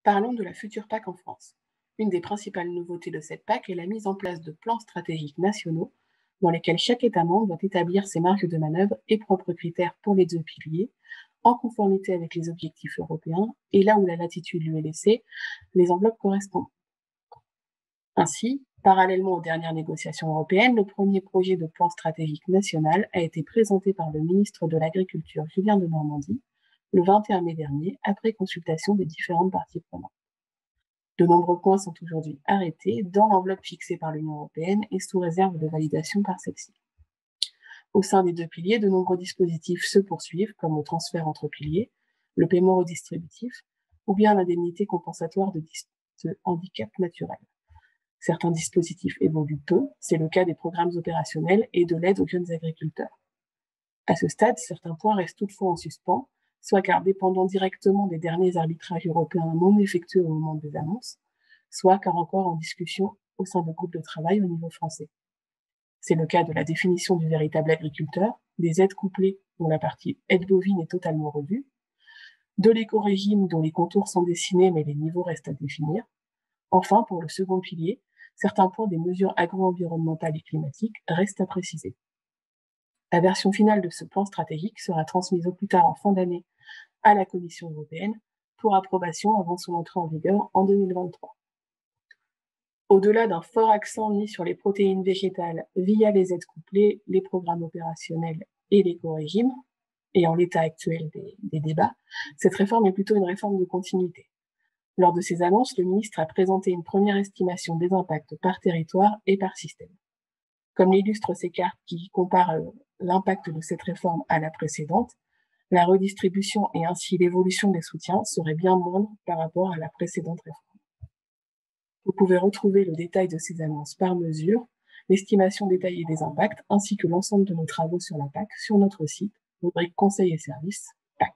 Parlons de la future PAC en France. Une des principales nouveautés de cette PAC est la mise en place de plans stratégiques nationaux dans lesquels chaque État membre doit établir ses marges de manœuvre et propres critères pour les deux piliers, en conformité avec les objectifs européens et là où la latitude lui est laissée, les enveloppes correspondent. Ainsi, parallèlement aux dernières négociations européennes, le premier projet de plan stratégique national a été présenté par le ministre de l'Agriculture Julien Denormandie le 21 mai dernier, après consultation des différentes parties prenantes. De nombreux points sont aujourd'hui arrêtés dans l'enveloppe fixée par l'Union européenne et sous réserve de validation par celle-ci. Au sein des deux piliers, de nombreux dispositifs se poursuivent, comme le transfert entre piliers, le paiement redistributif ou bien l'indemnité compensatoire de handicap naturel. Certains dispositifs évoluent peu, c'est le cas des programmes opérationnels et de l'aide aux jeunes agriculteurs. À ce stade, certains points restent toutefois en suspens, soit car dépendant directement des derniers arbitrages européens non effectués au moment des annonces, soit car encore en discussion au sein de groupes de travail au niveau français. C'est le cas de la définition du véritable agriculteur, des aides couplées dont la partie aide bovine est totalement revue, de l'éco-régime dont les contours sont dessinés mais les niveaux restent à définir. Enfin, pour le second pilier, certains points des mesures agro-environnementales et climatiques restent à préciser. La version finale de ce plan stratégique sera transmise au plus tard en fin d'année à la Commission européenne pour approbation avant son entrée en vigueur en 2023. Au-delà d'un fort accent mis sur les protéines végétales via les aides couplées, les programmes opérationnels et l'éco-régime, et en l'état actuel des débats, cette réforme est plutôt une réforme de continuité. Lors de ces annonces, le ministre a présenté une première estimation des impacts par territoire et par système. Comme l'illustrent ces cartes qui comparent l'impact de cette réforme à la précédente, la redistribution et ainsi l'évolution des soutiens seraient bien moindres par rapport à la précédente réforme. Vous pouvez retrouver le détail de ces annonces par mesure, l'estimation détaillée des impacts, ainsi que l'ensemble de nos travaux sur la PAC sur notre site, rubrique Conseils et services, PAC.